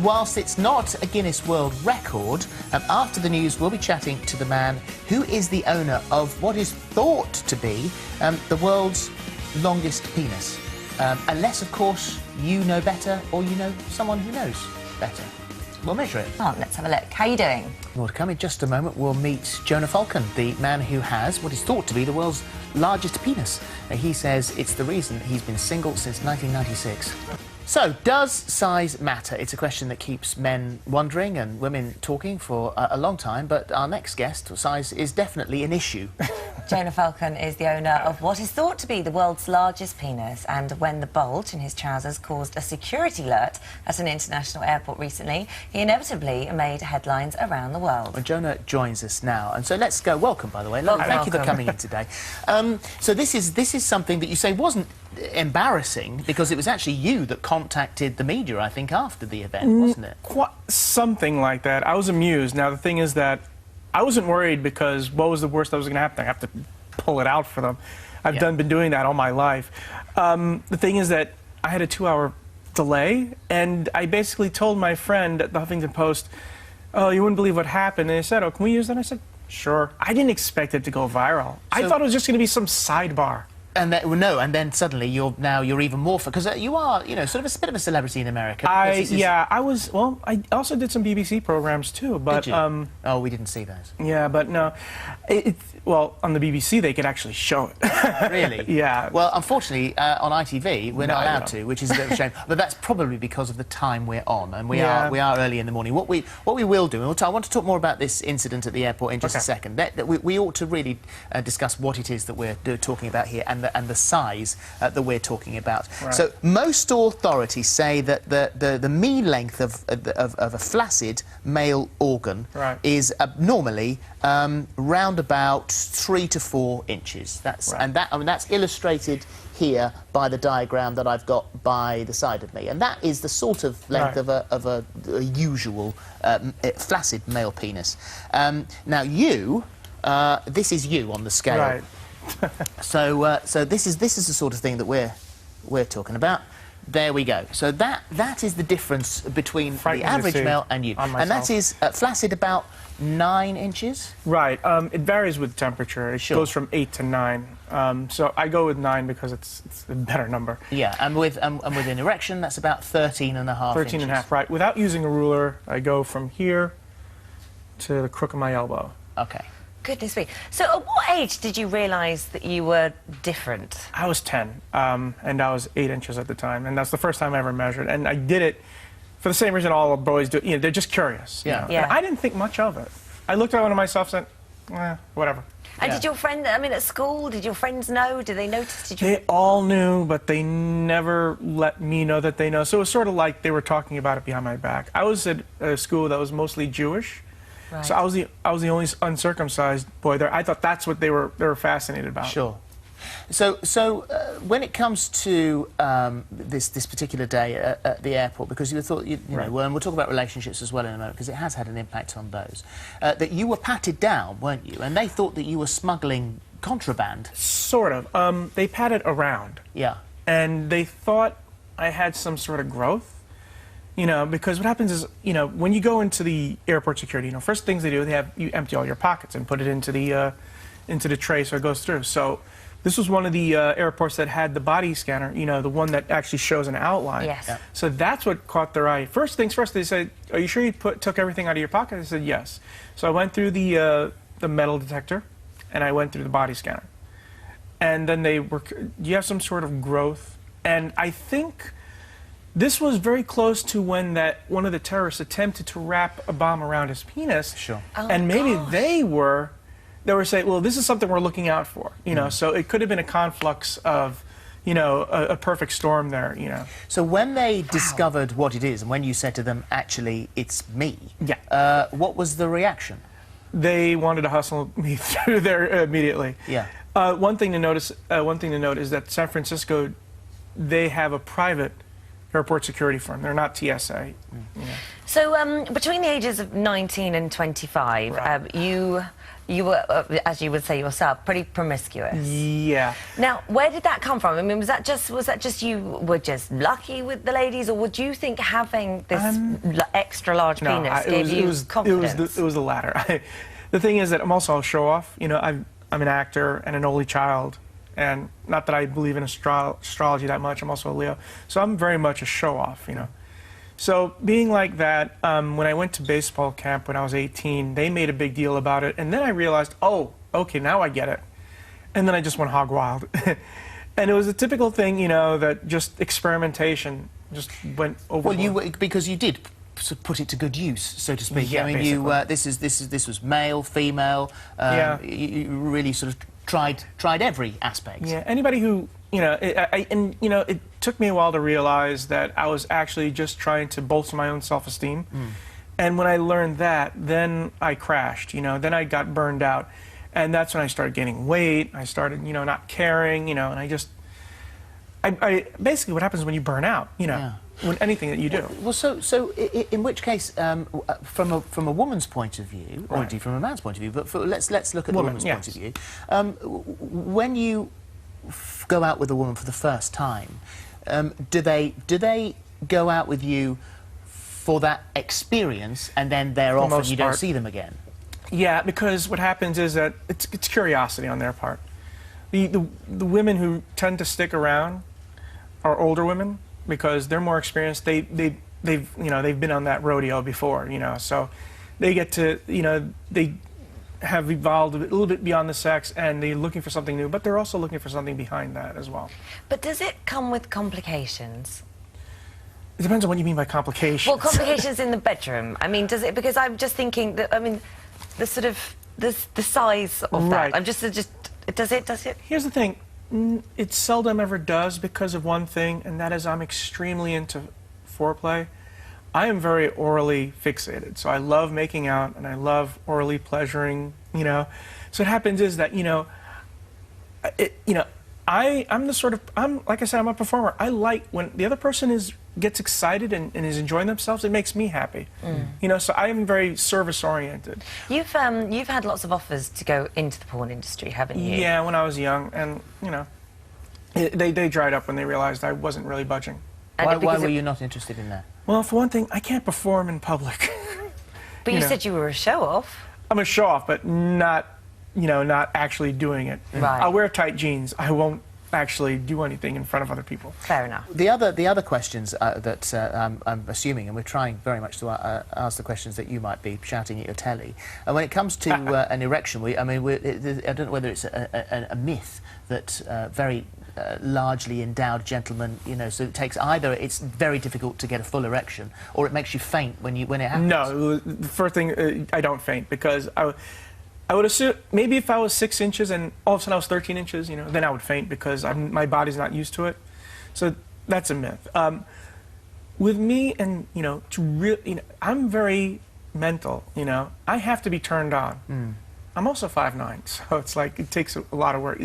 Whilst it's not a Guinness World Record, after the news we'll be chatting to the man who is the owner of what is thought to be the world's longest penis. Unless, of course, you know better or you know someone who knows better. We'll measure it. Oh, let's have a look. How are you doing? Well, to come in just a moment, we'll meet Jonah Falcon, the man who has what is thought to be the world's largest penis. He says it's the reason he's been single since 1996. So, does size matter? It's a question that keeps men wondering and women talking for a long time, but our next guest, size is definitely an issue. Jonah Falcon is the owner of what is thought to be the world's largest penis, and when the bulge in his trousers caused a security alert at an international airport recently, he inevitably made headlines around the world. Well, Jonah joins us now, and so let's go. Welcome, by the way. Welcome. Thank you for coming in today. So this is something that you say wasn't embarrassing, because it was actually you that contacted the media, I think, after the event, wasn't it? Something like that. I was amused. Now, the thing is that I wasn't worried, because what was the worst that was going to happen? I have to pull it out for them. I've been doing that all my life. The thing is that I had a 2-hour delay, and I basically told my friend at the Huffington Post, "Oh, you wouldn't believe what happened." And they said, "Oh, can we use that?" I said, "Sure." I didn't expect it to go viral. I thought it was just going to be some sidebar. And then, well, no, and then suddenly you're even more, because you are, you know, sort of a bit of a celebrity in America. I was. Well, I also did some BBC programs too, but did you? Oh, we didn't see those. Yeah, but no, well, on the BBC they could actually show it. Really? Yeah. Well, unfortunately, on ITV we're not allowed to, which is a bit of a shame. But that's probably because of the time we're on, and we are early in the morning. What we will do, and I want to talk more about this incident at the airport in just a second. We ought to really discuss what it is that we're talking about here, and the size that we're talking about. Right. So most authorities say that the mean length of a flaccid male organ is normally round about 3 to 4 inches. And that's illustrated here by the diagram that I've got by the side of me, and that is the sort of length of a usual flaccid male penis. Now this is you on the scale. Right. So this is the sort of thing that we're talking about. There we go. So that is the difference between the average male and you, and that is flaccid about 9 inches. Right. It varies with temperature. It goes from 8 to 9. So I go with 9 because it's a better number. Yeah, and with an erection, that's about 13 and a half. 13 and a half. Right. Without using a ruler, I go from here to the crook of my elbow. Okay. Goodness me. So at what age did you realise that you were different? I was 10, and I was 8 inches at the time, and that's the first time I ever measured. And I did it for the same reason all boys do. You know, they're just curious. Yeah. You know? And I didn't think much of it. I looked around at myself and said, whatever. And did your friend, I mean, at school, did your friends know? Did they notice? They all knew, but they never let me know that they know. So it was sort of like they were talking about it behind my back. I was at a school that was mostly Jewish. Right. So I was the only uncircumcised boy there. I thought that's what they were fascinated about. Sure. So when it comes to this particular day at the airport, because you thought, you know, and we'll talk about relationships as well in a moment, because it has had an impact on those, that you were patted down, weren't you? And they thought that you were smuggling contraband. Sort of. They patted around. Yeah. And they thought I had some sort of growth. You know, because what happens is, you know, when you go into the airport security, you know, first things they do, you empty all your pockets and put it into the tray so it goes through. So this was one of the airports that had the body scanner, you know, the one that actually shows an outline. Yes. Yeah. So that's what caught their eye. First things first, they said, "Are you sure you took everything out of your pocket?" I said, "Yes." So I went through the metal detector, and I went through the body scanner. And then they were, "Do you have some sort of growth?" And I think this was very close to when one of the terrorists attempted to wrap a bomb around his penis. Sure. Oh, and maybe they were saying, well, this is something we're looking out for, you know. So it could have been a conflux of, you know, a perfect storm there, you know. So when they discovered what it is, and when you said to them, actually, it's me, what was the reaction? They wanted to hustle me through there immediately. Yeah. One thing to note is that San Francisco, they have a private airport security firm. They're not TSA. You know. So between the ages of 19 and 25, Right. you were, as you would say yourself, pretty promiscuous. Yeah. Now, where did that come from? I mean, was that just you were just lucky with the ladies, or would you think having this extra large penis gave you confidence? It was the latter. The thing is that I'm also a show-off. You know, I'm an actor and an only child, and not that I believe in astrology that much. I'm also a Leo, so I'm very much a show-off. You know. So being like that, when I went to baseball camp when I was 18, they made a big deal about it, and then I realized, oh, okay, now I get it. And then I just went hog wild. And it was a typical thing, you know, that just experimentation just went overboard. Well, because you did put it to good use, so to speak. Yeah, I mean, this was male, female. Yeah. You really sort of tried every aspect. Yeah. Anybody who, you know, it took me a while to realize that I was actually just trying to bolster my own self-esteem. And when I learned that, then I crashed, you know, then I got burned out. And that's when I started gaining weight. I started, you know, not caring, you know, and I basically what happens when you burn out, you know, when anything that you do. Well, so in which case, from a woman's point of view, or indeed from a man's point of view, but let's look at the woman's point of view. When you go out with a woman for the first time, do they go out with you for that experience and then they're off and you don't see them again? Yeah, because what happens is that it's curiosity on their part. The women who tend to stick around are older women because they're more experienced. They've been on that rodeo before, you know, so they get to, you know, they have evolved a little bit beyond the sex, and they're looking for something new, but they're also looking for something behind that as well. But does it come with complications? It depends on what you mean by complications. Well, complications in the bedroom. I mean, does it? Because I'm just thinking that, I mean, the sort of the size of that. I'm just does it? Here's the thing. It seldom ever does because of one thing, and that is I'm extremely into foreplay. I am very orally fixated, so I love making out and I love orally pleasuring, you know. So what happens is that, you know, I'm the sort of, like I said, I'm a performer. I like when the other person gets excited and is enjoying themselves. It makes me happy, you know. So I am very service oriented. You've had lots of offers to go into the porn industry, haven't you? Yeah, when I was young, and you know, they dried up when they realized I wasn't really budging. Why were you not interested in that? Well, for one thing, I can't perform in public. But you said you were a show-off. I'm a show-off, but not, you know, not actually doing it. Right. I'll wear tight jeans. I won't actually do anything in front of other people. Fair enough. The other questions that I'm assuming, and we're trying very much to ask the questions that you might be shouting at your telly. And when it comes to an erection, I don't know whether it's a myth that very largely endowed gentlemen, you know, so it takes either it's very difficult to get a full erection, or it makes you faint when it happens. No, the first thing, I don't faint because I would assume maybe if I was 6 inches and all of a sudden I was 13 inches, you know, then I would faint because my body's not used to it. So that's a myth. With me, and you know, I'm very mental. You know, I have to be turned on. I'm also 5'9", so it's like it takes a lot of work.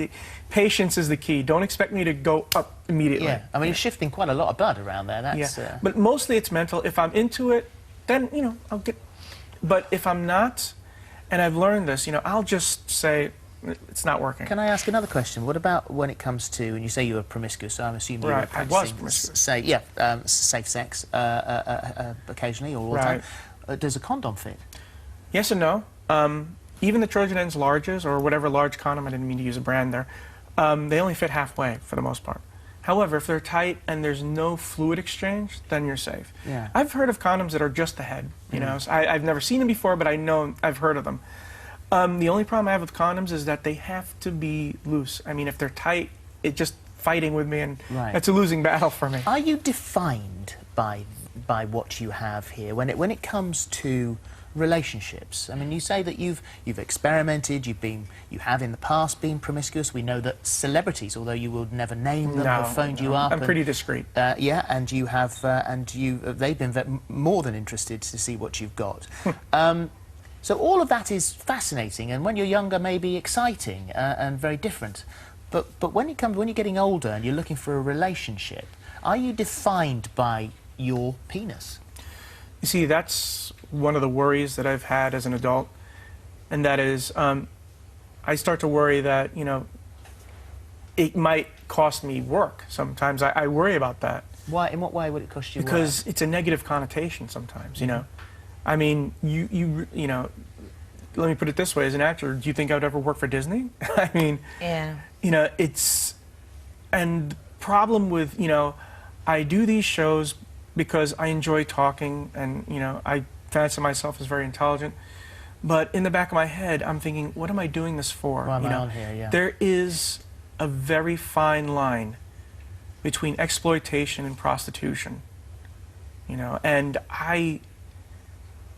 Patience is the key. Don't expect me to go up immediately. Yeah, I mean, you're shifting quite a lot of blood around there. That's, But mostly it's mental. If I'm into it, then, you know, I'll get... But if I'm not, and I've learned this, you know, I'll just say, it's not working. Can I ask another question? What about when it comes to, and you say you were promiscuous, so I'm assuming you were practicing, I was promiscuous. safe sex occasionally or all the time. Does a condom fit? Yes and no. Even the Trojan Ends larges, or whatever large condom, I didn't mean to use a brand there, they only fit halfway for the most part. However, if they're tight and there's no fluid exchange, then you're safe. Yeah. I've heard of condoms that are just the head, you know. So I've never seen them before, but I've heard of them. The only problem I have with condoms is that they have to be loose. I mean, if they're tight, it's just fighting with me, and it's a losing battle for me. Are you defined by what you have here when it comes to relationships? I mean, you say that you've experimented, you have in the past been promiscuous. We know that celebrities, although you will never name them, have phoned you up. I'm pretty discreet. Yeah, and you have, they've been more than interested to see what you've got. So all of that is fascinating, and when you're younger, maybe exciting and very different. But when you're getting older and you're looking for a relationship, are you defined by your penis? You see, that's one of the worries that I've had as an adult, and that is, I start to worry that, you know, it might cost me work sometimes. I worry about that. Why? In what way would it cost you work? Because it's a negative connotation sometimes, you know. I mean, you know, let me put it this way, as an actor, do you think I would ever work for Disney? I mean, yeah. You know, it's, and the problem with, you know, I do these shows because I enjoy talking, and, you know, I fancy myself as very intelligent. But in the back of my head, I'm thinking, what am I doing this for? Why am you I know, on here? Yeah. There is a very fine line between exploitation and prostitution, you know, and I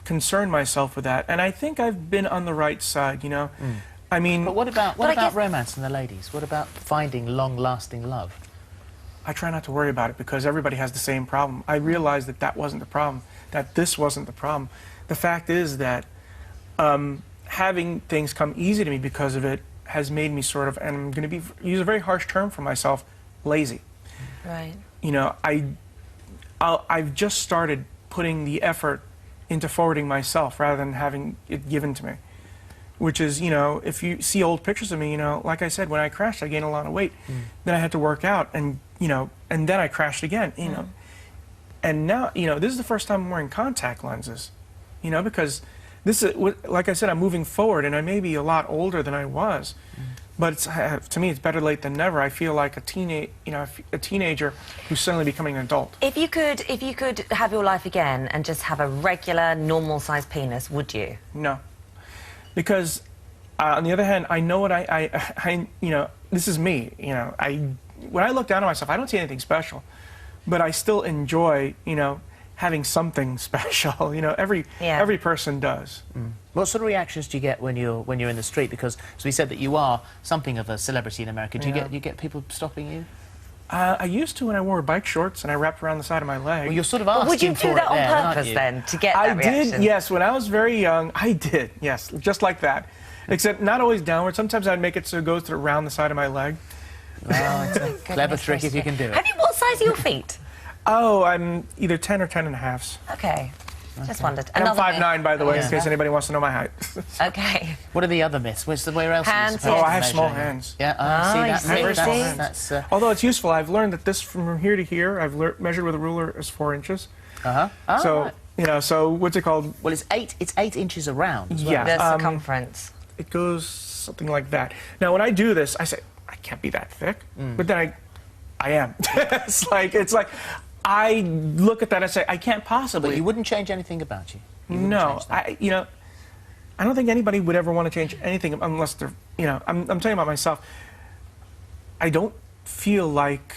concern myself with that, and I think I've been on the right side, you know. I mean, but what about romance and the ladies? What about finding long-lasting love? I try not to worry about it because everybody has the same problem. I realized that that wasn't the problem, that this wasn't the problem. The fact is that having things come easy to me because of it has made me sort of, and I'm going to use a very harsh term for myself, lazy. Right. You know, I've just started putting the effort into forwarding myself rather than having it given to me. Which is, you know, if you see old pictures of me, you know, like I said, when I crashed, I gained a lot of weight. Then I had to work out, and, you know, and then I crashed again, you know. And now, you know, this is the first time I'm wearing contact lenses, you know, because this is, like I said, I'm moving forward, and I may be a lot older than I was. But it's, to me, it's better late than never. I feel like a teenager who's suddenly becoming an adult. If you could have your life again and just have a regular, normal-sized penis, would you? No. Because, on the other hand, I know what you know, this is me, you know, when I look down on myself, I don't see anything special, but I still enjoy, you know, having something special, you know, every person does. What sort of reactions do you get when you're in the street? Because, as we said, that you are something of a celebrity in America. Do you get people stopping you? I used to when I wore bike shorts and I wrapped around the side of my leg. Well, you're sort of asking would you do that on purpose then, to get that reaction? I did, yes. When I was very young, I did, yes, just like that. Except not always downward. Sometimes I'd make it so it goes around the side of my leg. Well, it's a clever trick if you can do it. What size are your feet? Oh, I'm either 10 or 10 and a half. Okay. Just wondered. And I'm 5'9", by the way, in case anybody wants to know my height. Okay. What are the other myths? Where else? Hands. Oh, I have small hands. Yeah, see that. That's although it's useful, I've learned that this from here to here, I've measured with a ruler is 4 inches. So right. you know, so what's it called? Well, it's 8 inches around as well. Yeah. The circumference. It goes something like that. Now, when I do this, I say I can't be that thick, but then I am. it's like. I look at that and say, I can't possibly. But you wouldn't change anything about you? No, you know, I don't think anybody would ever want to change anything unless they're, you know, I'm telling you about myself. I don't feel like,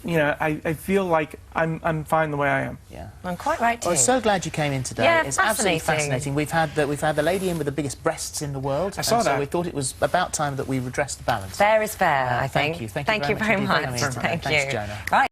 you know, I feel like I'm fine the way I am. Yeah. I'm quite right too. Well, so glad you came in today. Yeah, it's absolutely fascinating. We've had the lady in with the biggest breasts in the world. I saw that. So we thought it was about time that we redressed the balance. Fair is fair, I think. Thank you. Thank you very much. Thank you. Thanks, Jonah. Right.